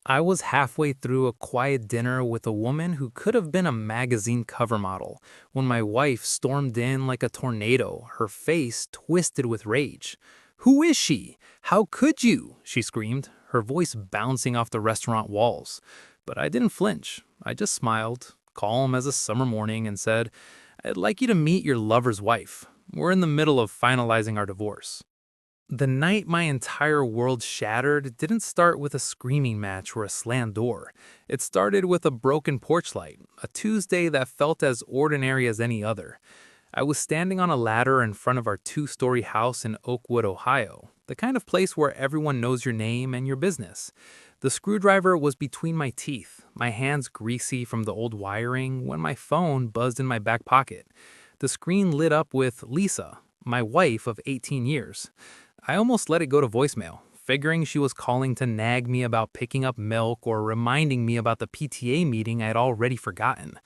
I was halfway through a quiet dinner with a woman who could have been a magazine cover model when my wife stormed in like a tornado, her face twisted with rage. "Who is she? How could you?" she screamed, her voice bouncing off the restaurant walls. But I didn't flinch. I just smiled, calm as a summer morning, and said, "I'd like you to meet your lover's wife. We're in the middle of finalizing our divorce." The night my entire world shattered didn't start with a screaming match or a slammed door. It started with a broken porch light, a Tuesday that felt as ordinary as any other. I was standing on a ladder in front of our two-story house in Oakwood, Ohio, the kind of place where everyone knows your name and your business. The screwdriver was between my teeth, my hands greasy from the old wiring, when my phone buzzed in my back pocket. The screen lit up with Lisa, my wife of 18 years. I almost let it go to voicemail, figuring she was calling to nag me about picking up milk or reminding me about the PTA meeting I'd already forgotten.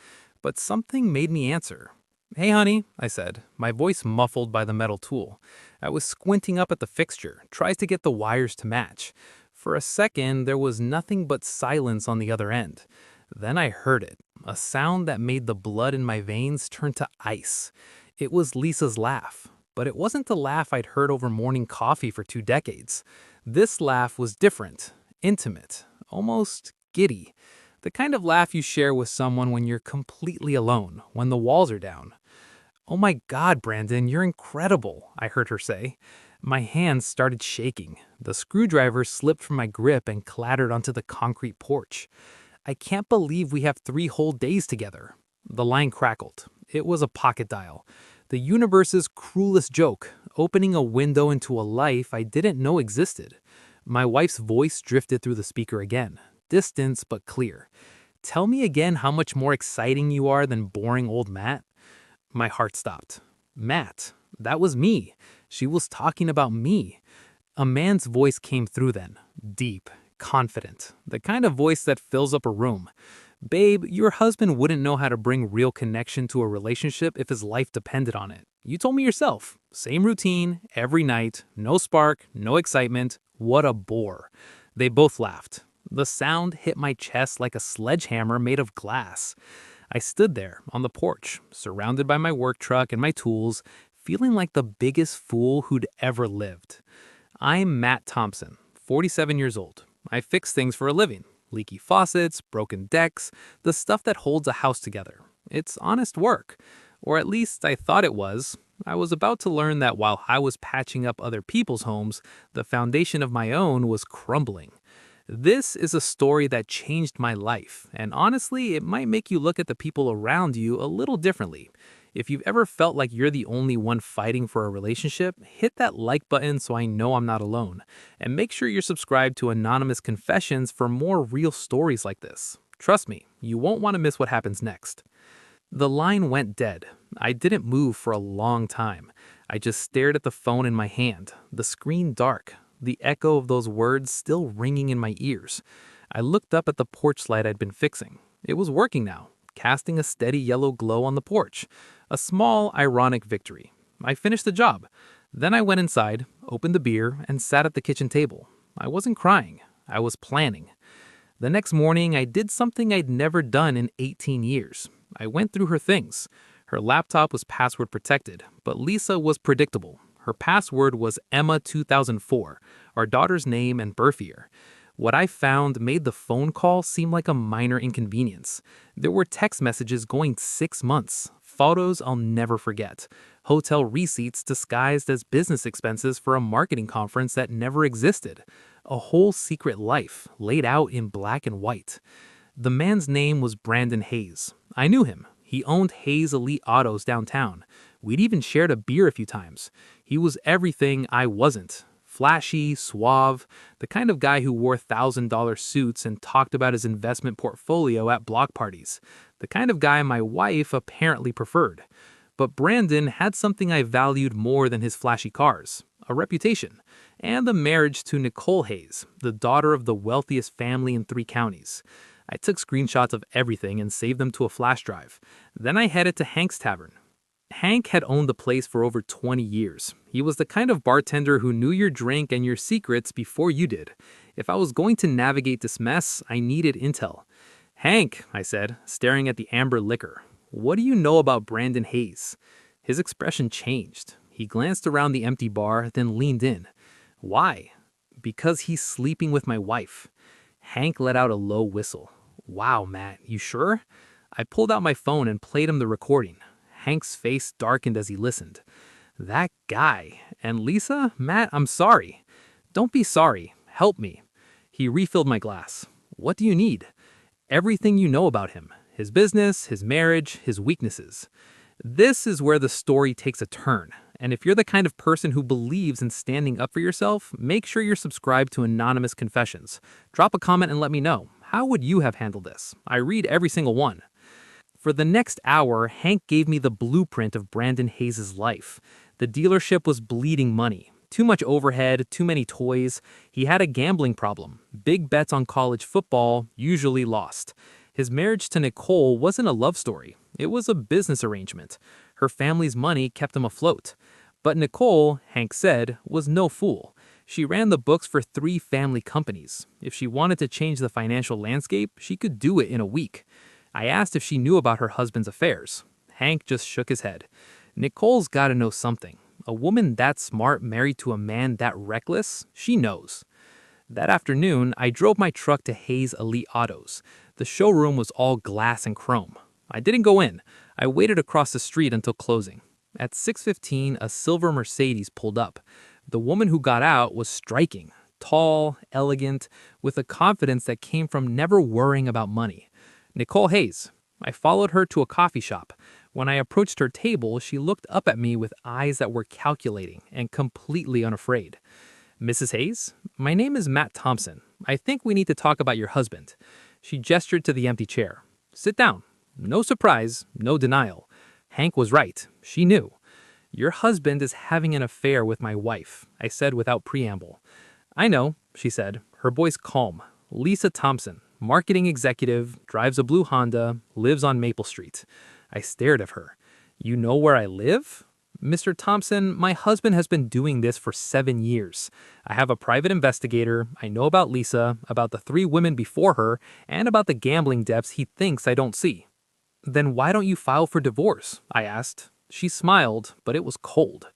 But something made me answer. "Hey, honey," I said, my voice muffled by the metal tool. I was squinting up at the fixture, trying to get the wires to match. For a second, there was nothing but silence on the other end. Then I heard it, a sound that made the blood in my veins turn to ice. It was Lisa's laugh. But it wasn't the laugh I'd heard over morning coffee for 2 decades. This laugh was different, intimate, almost giddy. The kind of laugh you share with someone when you're completely alone, when the walls are down. "Oh my God, Brandon, you're incredible," I heard her say. My hands started shaking. The screwdriver slipped from my grip and clattered onto the concrete porch. "I can't believe we have 3 whole days together." The line crackled. It was a pocket dial. The universe's cruelest joke, opening a window into a life I didn't know existed. My wife's voice drifted through the speaker again, distant but clear. "Tell me again how much more exciting you are than boring old Matt." My heart stopped. Matt, that was me. She was talking about me. A man's voice came through then, deep, confident, the kind of voice that fills up a room. "Babe, your husband wouldn't know how to bring real connection to a relationship if his life depended on it. You told me yourself. Same routine, every night, no spark, no excitement. What a bore." They both laughed. The sound hit my chest like a sledgehammer made of glass. I stood there on the porch, surrounded by my work truck and my tools, feeling like the biggest fool who'd ever lived. I'm Matt Thompson, 47 years old. I fix things for a living. Leaky faucets, broken decks, the stuff that holds a house together. It's honest work. Or at least I thought it was. I was about to learn that while I was patching up other people's homes, the foundation of my own was crumbling. This is a story that changed my life, and honestly, it might make you look at the people around you a little differently. If you've ever felt like you're the only one fighting for a relationship, hit that like button so I know I'm not alone. And make sure you're subscribed to Anonymous Confessions for more real stories like this. Trust me, you won't want to miss what happens next. The line went dead. I didn't move for a long time. I just stared at the phone in my hand, the screen dark, the echo of those words still ringing in my ears. I looked up at the porch light I'd been fixing. It was working now, casting a steady yellow glow on the porch. A small, ironic victory. I finished the job. Then I went inside, opened the beer, and sat at the kitchen table. I wasn't crying. I was planning. The next morning, I did something I'd never done in 18 years. I went through her things. Her laptop was password protected, but Lisa was predictable. Her password was Emma 2004, our daughter's name and birth year. What I found made the phone call seem like a minor inconvenience. There were text messages going 6 months, photos I'll never forget, hotel receipts disguised as business expenses for a marketing conference that never existed, a whole secret life laid out in black and white. The man's name was Brandon Hayes. I knew him. He owned Hayes Elite Autos downtown. We'd even shared a beer a few times. He was everything I wasn't. Flashy, suave, the kind of guy who wore $1,000 suits and talked about his investment portfolio at block parties. The kind of guy my wife apparently preferred. But Brandon had something I valued more than his flashy cars, a reputation, and the marriage to Nicole Hayes, the daughter of the wealthiest family in 3 counties. I took screenshots of everything and saved them to a flash drive. Then I headed to Hank's Tavern. Hank had owned the place for over 20 years. He was the kind of bartender who knew your drink and your secrets before you did. If I was going to navigate this mess, I needed intel. Hank, I said, staring at the amber liquor, what do you know about Brandon Hayes? His expression changed. He glanced around the empty bar, then leaned in. Why? Because he's sleeping with my wife. Hank let out a low whistle. Wow, Matt, you sure? I pulled out my phone and played him the recording. Hank's face darkened as he listened. That guy. And Lisa? Matt, I'm sorry. Don't be sorry. Help me. He refilled my glass. What do you need? Everything you know about him. His business, his marriage, his weaknesses. This is where the story takes a turn. And if you're the kind of person who believes in standing up for yourself, make sure you're subscribed to Anonymous Confessions. Drop a comment and let me know. How would you have handled this? I read every single one. For the next hour, Hank gave me the blueprint of Brandon Hayes' life. The dealership was bleeding money. Too much overhead, too many toys. He had a gambling problem. Big bets on college football, usually lost. His marriage to Nicole wasn't a love story. It was a business arrangement. Her family's money kept him afloat. But Nicole, Hank said, was no fool. She ran the books for 3 family companies. If she wanted to change the financial landscape, she could do it in a week. I asked if she knew about her husband's affairs. Hank just shook his head. Nicole's got to know something. A woman that smart married to a man that reckless, she knows. That afternoon, I drove my truck to Hayes Elite Autos. The showroom was all glass and chrome. I didn't go in. I waited across the street until closing. At 6:15, a silver Mercedes pulled up. The woman who got out was striking, tall, elegant, with a confidence that came from never worrying about money. Nicole Hayes. I followed her to a coffee shop. When I approached her table, she looked up at me with eyes that were calculating and completely unafraid. Mrs. Hayes, my name is Matt Thompson. I think we need to talk about your husband. She gestured to the empty chair. Sit down. No surprise, no denial. Hank was right. She knew. Your husband is having an affair with my wife, I said without preamble. I know, she said, her voice calm. Lisa Thompson, marketing executive, drives a blue Honda, lives on Maple Street. I stared at her. You know where I live? Mr. Thompson, my husband has been doing this for 7 years. I have a private investigator. I know about Lisa, about the 3 women before her, and about the gambling debts he thinks I don't see. Then why don't you file for divorce? I asked. She smiled, but it was cold.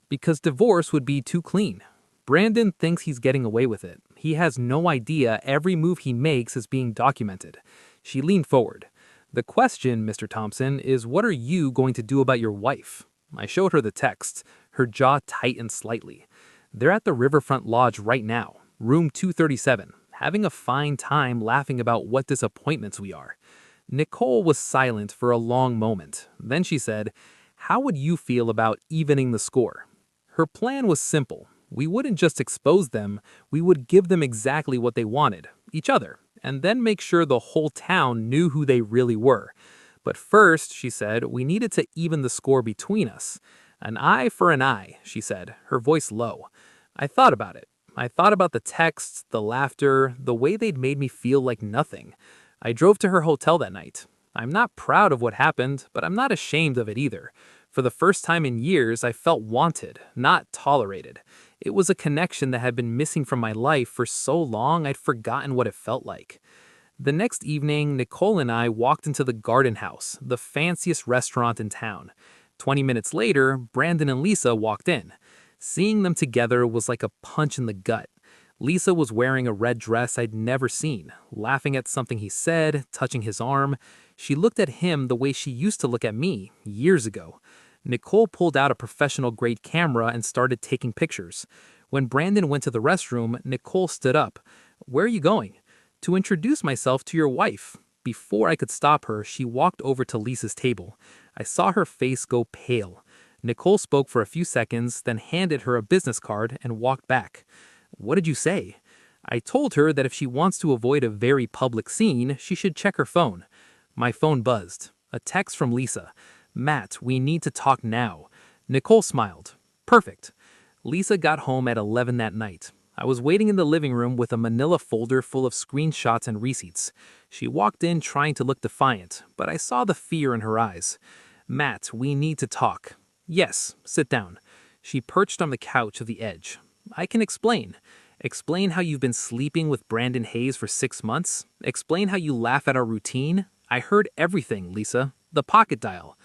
Because divorce would be too clean. Brandon thinks he's getting away with it. He has no idea every move he makes is being documented. She leaned forward. The question, Mr. Thompson, is what are you going to do about your wife? I showed her the texts. Her jaw tightened slightly. They're at the Riverfront Lodge right now, room 237, having a fine time laughing about what disappointments we are. Nicole was silent for a long moment. Then she said, how would you feel about evening the score? Her plan was simple. We wouldn't just expose them, we would give them exactly what they wanted, each other, and then make sure the whole town knew who they really were. But first, she said, we needed to even the score between us. An eye for an eye, she said, her voice low. I thought about it. I thought about the texts, the laughter, the way they'd made me feel like nothing. I drove to her hotel that night. I'm not proud of what happened, but I'm not ashamed of it either. For the first time in years, I felt wanted, not tolerated. It was a connection that had been missing from my life for so long I'd forgotten what it felt like. The next evening, Nicole and I walked into the Garden House, the fanciest restaurant in town. 20 minutes later, Brandon and Lisa walked in. Seeing them together was like a punch in the gut. Lisa was wearing a red dress I'd never seen, laughing at something he said, touching his arm. She looked at him the way she used to look at me, years ago. Nicole pulled out a professional-grade camera and started taking pictures. When Brandon went to the restroom, Nicole stood up. Where are you going? To introduce myself to your wife. Before I could stop her, she walked over to Lisa's table. I saw her face go pale. Nicole spoke for a few seconds, then handed her a business card and walked back. What did you say? I told her that if she wants to avoid a very public scene, she should check her phone. My phone buzzed. A text from Lisa. Matt, we need to talk now. Nicole smiled. Perfect. Lisa got home at 11 that night. I was waiting in the living room with a manila folder full of screenshots and receipts. She walked in trying to look defiant, but I saw the fear in her eyes. Matt, we need to talk. Yes, sit down. She perched on the couch at the edge. I can explain. Explain how you've been sleeping with Brandon Hayes for 6 months. Explain how you laugh at our routine. I heard everything, Lisa. The pocket dial.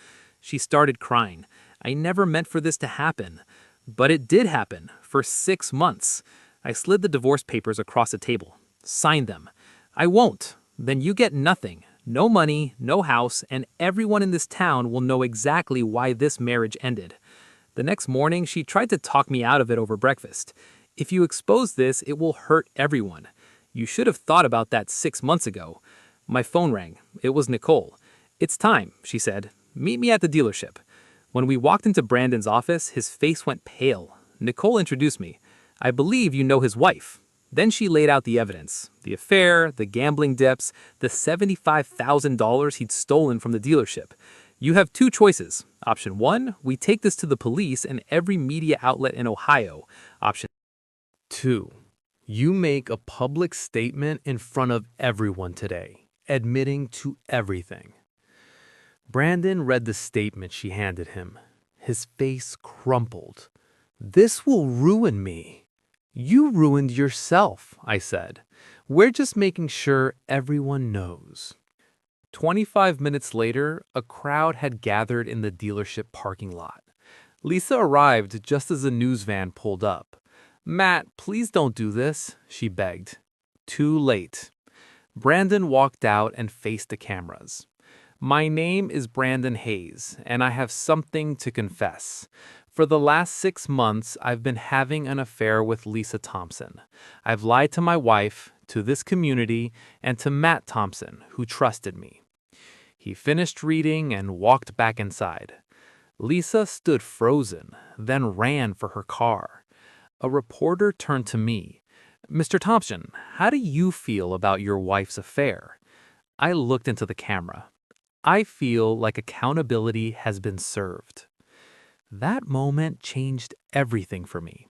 She started crying. I never meant for this to happen. But it did happen, for 6 months. I slid the divorce papers across the table. Sign them. I won't. Then you get nothing. No money, no house, and everyone in this town will know exactly why this marriage ended. The next morning, she tried to talk me out of it over breakfast. If you expose this, it will hurt everyone. You should have thought about that 6 months ago. My phone rang. It was Nicole. It's time, she said. Meet me at the dealership. When we walked into Brandon's office, his face went pale. Nicole introduced me. I believe you know his wife. Then she laid out the evidence. The affair, the gambling debts, the $75,000 he'd stolen from the dealership. You have two choices. Option 1, we take this to the police and every media outlet in Ohio. Option 2, you make a public statement in front of everyone today, admitting to everything. Brandon read the statement she handed him. His face crumpled. This will ruin me. You ruined yourself, I said. We're just making sure everyone knows. 25 minutes later, a crowd had gathered in the dealership parking lot. Lisa arrived just as a news van pulled up. Matt, please don't do this, she begged. Too late. Brandon walked out and faced the cameras. My name is Brandon Hayes, and I have something to confess. For the last 6 months, I've been having an affair with Lisa Thompson. I've lied to my wife, to this community, and to Matt Thompson, who trusted me. He finished reading and walked back inside. Lisa stood frozen, then ran for her car. A reporter turned to me. Mr. Thompson, how do you feel about your wife's affair? I looked into the camera. I feel like accountability has been served. That moment changed everything for me.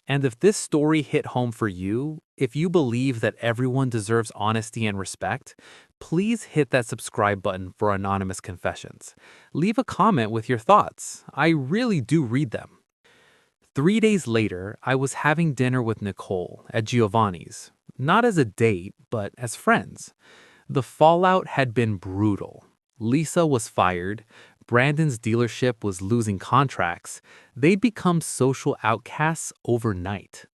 And if this story hit home for you, if you believe that everyone deserves honesty and respect, please hit that subscribe button for Anonymous Confessions. Leave a comment with your thoughts. I really do read them. 3 days later, I was having dinner with Nicole at Giovanni's, not as a date, but as friends. The fallout had been brutal. Lisa was fired. Brandon's dealership was losing contracts. They'd become social outcasts overnight.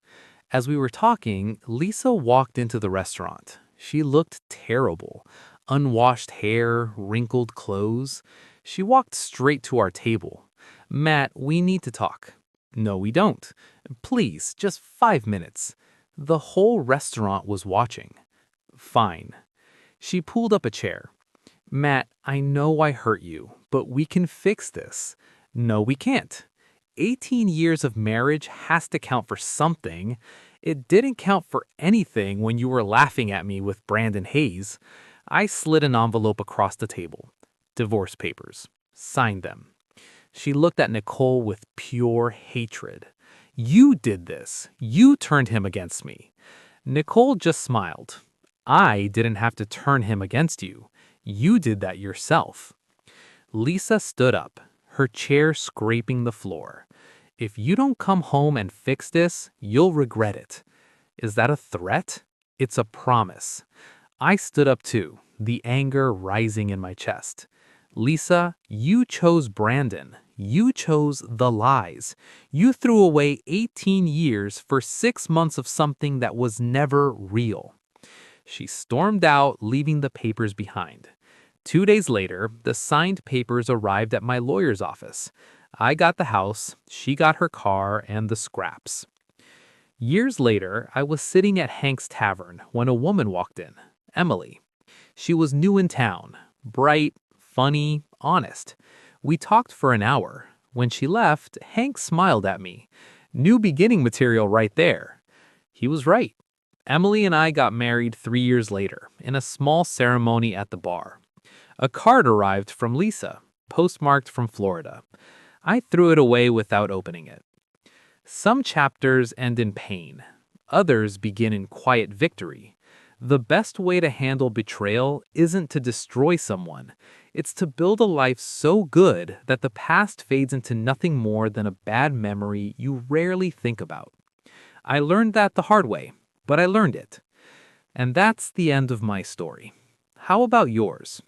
As we were talking, Lisa walked into the restaurant. She looked terrible. Unwashed hair, wrinkled clothes. She walked straight to our table. Matt, we need to talk. No, we don't. Please, just 5 minutes. The whole restaurant was watching. Fine. She pulled up a chair. Matt, I know I hurt you, but we can fix this. No, we can't. 18 years of marriage has to count for something. It didn't count for anything when you were laughing at me with Brandon Hayes. I slid an envelope across the table. Divorce papers. Signed them. She looked at Nicole with pure hatred. You did this. You turned him against me. Nicole just smiled. I didn't have to turn him against you. You did that yourself. Lisa stood up, her chair scraping the floor. If you don't come home and fix this, you'll regret it. Is that a threat? It's a promise. I stood up too, the anger rising in my chest. Lisa, you chose Brandon. You chose the lies. You threw away 18 years for 6 months of something that was never real. She stormed out, leaving the papers behind. 2 days later, the signed papers arrived at my lawyer's office. I got the house, she got her car, and the scraps. Years later, I was sitting at Hank's Tavern when a woman walked in, Emily. She was new in town, bright, funny, honest. We talked for an hour. When she left, Hank smiled at me. New beginning material right there. He was right. Emily and I got married 3 years later, in a small ceremony at the bar. A card arrived from Lisa, postmarked from Florida. I threw it away without opening it. Some chapters end in pain. Others begin in quiet victory. The best way to handle betrayal isn't to destroy someone. It's to build a life so good that the past fades into nothing more than a bad memory you rarely think about. I learned that the hard way, but I learned it. And that's the end of my story. How about yours?